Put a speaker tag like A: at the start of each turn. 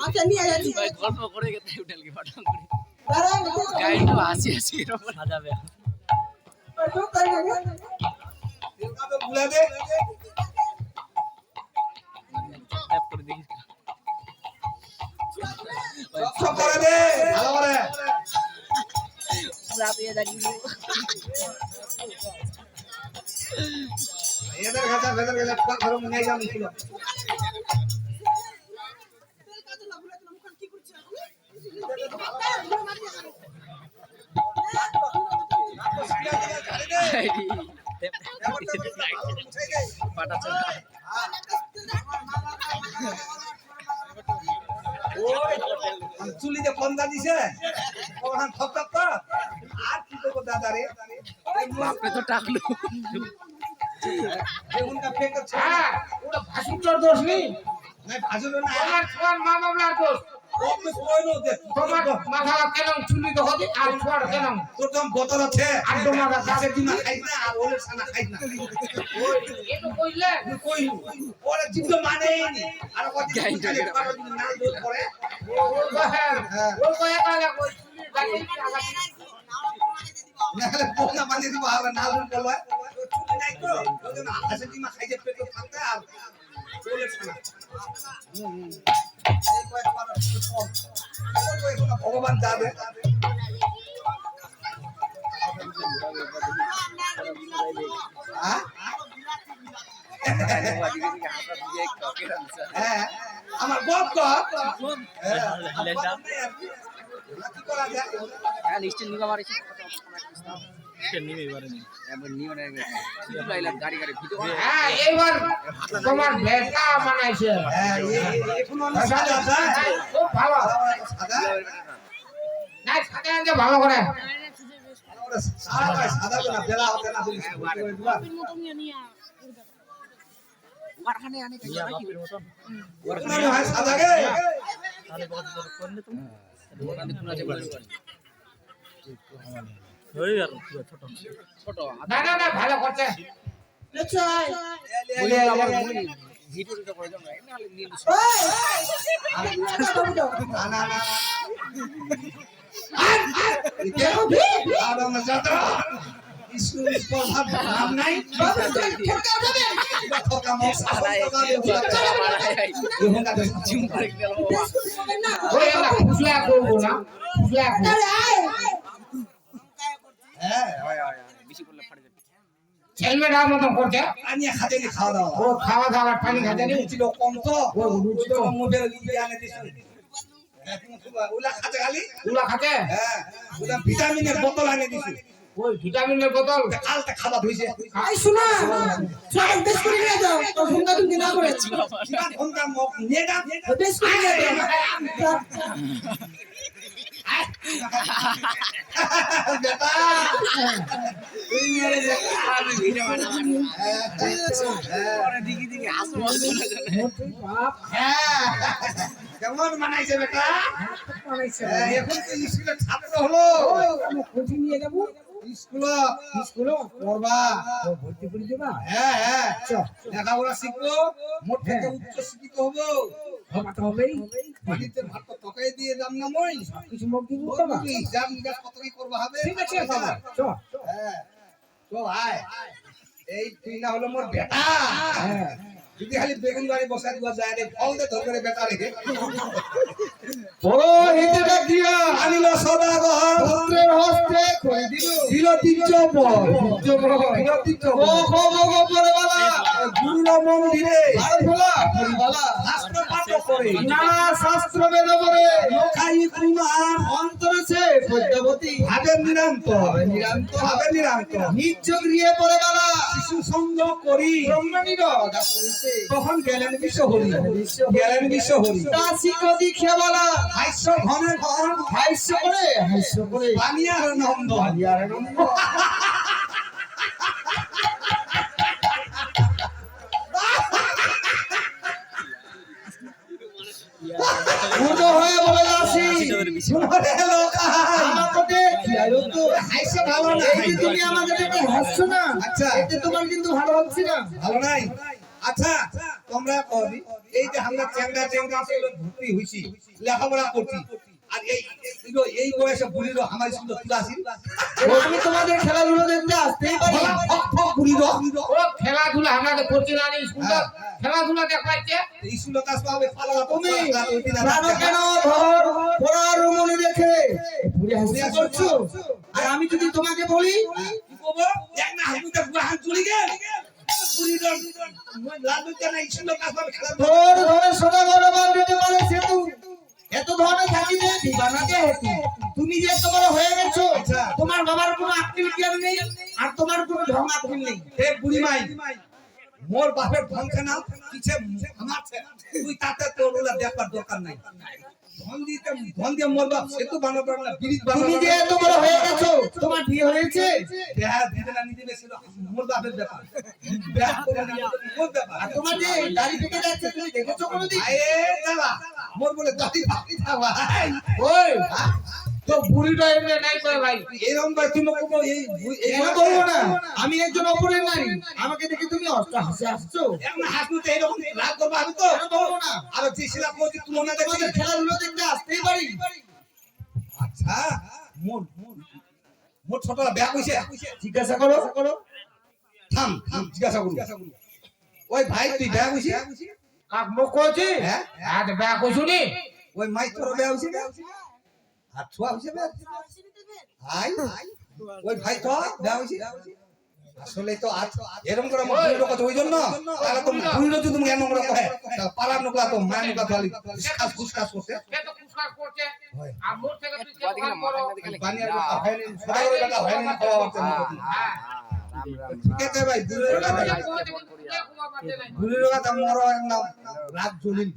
A: আচ্ছা নিয়ে যাচ্ছি
B: ভাই গল্প করে গেতে হোটেল কি পাঠান করে গাইড তো আসি আসি এরকম সাজাবে
C: বুলা দে
B: ট্যাপ করে দেখিস
C: সব করে দে ভালো করে
B: পুরা দিয়ে দেখি
C: এদের কাছে ভেতর গেলে ঘর নিয়ে যাও ছিল
B: পাটা
C: চুলিতে ফন্দা দিছে ওখান ঠকঠক তো আর কি করব দাদা রে
B: বাপরে তো টাকলো
C: বেগুনটা ফেকে
D: হ্যাঁ ওটা ভাসুরটার দোষ নেই
C: না ভাজলো না
D: তোমার মা বাবার দোষ
C: ওকে কইলো দে
D: তোমার মাথা কেন চুলি তো হবে আর ছোট কেন
C: তোর তো বোতল আছে
D: আর তোমার
C: কাছে দিনা খাই না আর ওলে সানা খাই না
D: ওই এতো কইলে
C: কই ওরে জিদ্দ মানেই নি আর ও দিন খালি পারো দিন নাল দোল করে
D: ওই কয় তাহলে কই চুলি গাড়ি আগাটি
C: নালে পোনা বানিয়ে দিব আর নাল দোল বলবা চুলি নাই তো ওই জন্য আকাশে দিমা খাই যে পেট ফালতে আর ওলে সানা এই কয় পারো কম ওই কোন ভগবান যাবে হ্যাঁ আমার গপ গপ কি করা যায়
B: লিস্টে নিবা মারিছি নিমে এবারে এবার নিমে শুধু লাইলাম গাড়ি গাড়ি ভিডিও
D: হ্যাঁ এইবার তোমার বেটা বানাইছে
C: হ্যাঁ এখন সাদা যায়
D: খুব ভালো
C: সাদা
D: না সাদা আনতে ভালো করে
C: সাদা সাদা না বেলা হবে না বলিস
B: ওখানে আনে কি
C: ওখানে হয় সাদা গে
B: তাহলে বহুত বড় করলে তুমি ওখানে কোন আছে বড় করে ওই আর ছোট ছোট
D: না না না ভালো করছে
A: আচ্ছা
B: বলি আমার ভিডিওটা করে দাও না নালে নিয়ে
C: না না না দেখো আর আমরা যাত্রা স্কুল স্কুল ভাব নাম নাই ঠকা মস
B: জিম করে গেল
D: ওই না ফুসলা করব না ফুসলা
C: হ্যাঁ
B: বেশি করলে ফাড়ে যাবে
D: হেলমেট মতো করছে
C: আনিয়া খাতে নি খাওয়া দাওয়া
D: ও খাওয়া দাওয়া পানি খাতে নি
C: ছিল কম তো
D: ও রুচি তো
C: মোবাইল লিখে আনে দিছি ওলা খাতে খালি
D: উলা খাতে
C: হ্যাঁ ওলা ভিটামিনের বোতল আনে দিছি
D: ওই ভিটামিনের বোতল
C: কালটা খাওয়া হইছে
A: আই শোনা সবাই বেশ করে নিয়ে যাও তো ফোনটা তুমি না করে
C: কিমান ঘন্টা মুখ নেটা
A: বেশ করে নিয়ে যাও
C: বেটা এই মেরে বেটা
B: আমি ভিডিও বানাবো পরে দিকে দিকে আসো
D: বাপ
C: হ্যাঁ কেমন মানাইছে বেটা
D: বানাইছে
C: এখন তো স্কুলে ছাত্র হলো
D: কোচিং নিয়ে যাব
C: স্কুল
D: স্কুল
C: করবা
D: ও ভর্তি করে দেবা
C: হ্যাঁ হ্যাঁ
D: চল
C: লেখাপড়া শিখবো মোট থেকে উচ্চ শিক্ষিত হবো
D: হবাতে হবেই
C: বাড়িতে ভাত তো তকাই দিয়ে দাম না মই
D: কিছু মুখ দিব
C: বহুত
D: বাবা
C: কিছু হিসাব নিকাশ কত কি করবা হবে
D: ঠিক আছে বাবা চল
C: হ্যাঁ তো আয় এই তুই না হলো মোর বেটা
D: হ্যাঁ
C: যদি খালি বেগুন বাড়ি বসা দিবা যায় রে ফল দে ধরে বেটা রে
D: বড় হিতে ডাকিয়া
C: আনিল সদাগর
D: পুত্রের হস্তে কই দিল
C: দিল দিজ্জবর দিল দিজ্জবর
D: ও খবর পরবালা
C: গুরুল মন্দিরে
D: আরফলা পরবালা
C: শাস্ত্র পাঠ করে
D: নানা শাস্ত্র বেদ পড়ে
C: লোকাই কুমার
D: অন্তরেছে পদ্মাবতী
C: ভাবে নিরন্তর ভাবে নিরন্তর
D: নিজ গৃহে পরবালা
C: শিশু সঙ্গ করি
D: ব্রহ্মণীর ডাকছে
C: তখন গেলেন বিশ্ব হরি গেলেন বিশ্ব হরি
D: দাসী কদি খেবালা
C: হাস্য ঘনে ঘন
D: হাস্য করে
C: বানিয়ার নন্দ
D: ইয়ার নন্দ পূর্ণ হয়ে বলে দাসী
C: শুনরে লোকাই
D: আমাকে খেয়ালো তো
C: হাস্য ভালো না
D: এই যে তুমি আমাদের একটা হাসছো না
C: আচ্ছা
D: এতে তোমার কিন্তু ভালো হচ্ছে না
C: ভালো নাই আচ্ছা তোমরা কবি এই যে আমরা চ্যাংড়া ছিল ভর্তি হইছি লেখাপড়া করছি আর এই বয়সে বুড়িরো আমার স্কুলে তুলা আসিল
A: আমি তোমাদের খেলাধুলো দেখতে আসতেই পারি
C: বুড়িরো
D: ও খেলাধুলা আমরা তো করছি না স্কুলে খেলাধুলা দেখাইছে
C: স্কুলে কাজ পাবে পালা
A: তুমি জানো কেন ধর পড়ার মনে রেখে পুরো হাসি করছো আর আমি যদি তোমাকে বলি
C: কি করবো এক না হাসুতে গুহান চলে গেল বুড়িরো লালু কেন স্কুলে কাজ পাবে খেলা
A: তোর ধরে সোনা বড় বান্ধবী বলে সেতু এত ধরনের থাকিতে দিবানাতে হেতু তুমি যে তোমার হয়ে গেছো তোমার বাবার কোনো আক্কেল জ্ঞান নেই আর তোমার কোনো ঢং আক্কেল নেই
C: এ বুড়ি মাই মোর বাপের ধনকে নাও কিছে আমার তুই তাতে তোর ওলা দেখবার দরকার নাই ধন দিয়ে মোর বাপ সেতু বানাবো না ব্রিজ
A: তুমি
C: বানাবো
A: যে এত বড় হয়ে গেছো তোমার বিয়ে হয়েছে
C: দেহা দিতে না নিতে বেশি মোর বাপের ব্যাপার ব্যাপ করে না মোর ব্যাপার
A: আর তোমার যে দাড়ি পেকে যাচ্ছে তুমি দেখেছো কোনোদিন
C: আয়ে দাদা মোর বলে দাদি ভাবি থাবা
D: ওই তো বুড়িটা এমনি নাই কয় ভাই
C: এরকম ভাই তুমি কোনো এই
A: কেন বলবো না আমি একজন অপরের নারী আমাকে দেখে তুমি হাসি আসছো
C: এমন হাসনুতে এরকম রাগ করবো আমি তো
A: কেন বলবো না
C: আর যে শিলা কোজি তুলনা দেখছি
A: তোমাদের খেলাধুলো দেখতে আসতেই পারি
C: আচ্ছা মোর মোর ছোটরা ব্যাগ হইছে
A: জিজ্ঞাসা করো
C: থাম জিজ্ঞাসা করু ওই ভাই তুই ব্যাগ হইছে
D: কাক মুখ কইছি
C: হ্যাঁ?
D: আজ ব্যাক কইছুনি
C: ওই মাই তোর ব্যাগ হইছে আর ছোয়া হইছে ব্যাগ আই ওই ভাই তো ব্যাগ হইছে আসলে তো আজ এরকম করে মোর বুড়ির কথা ওই জন্য তাহলে তো বুড়ির যদি তুমি এমন করে কয় পালার নকলা তো মায়ের নকলা তো খাস খুশকাস করতে
D: কে তো কুসকাস করছে
C: হয়।
D: আর মোর থেকে তুই
B: বাদি
D: কে
B: না
D: করো
B: মাথা দিকে
C: বানিয়ার কথা হয় না সদাগরের কথা হয় না খাওয়া হচ্ছে না ঠিক আছে ভাই বুড়ির কথা
D: কই দেখি কে কুয়া বাজে নাই
C: বুড়ির কথা মরো একদম রাত জ্বলিল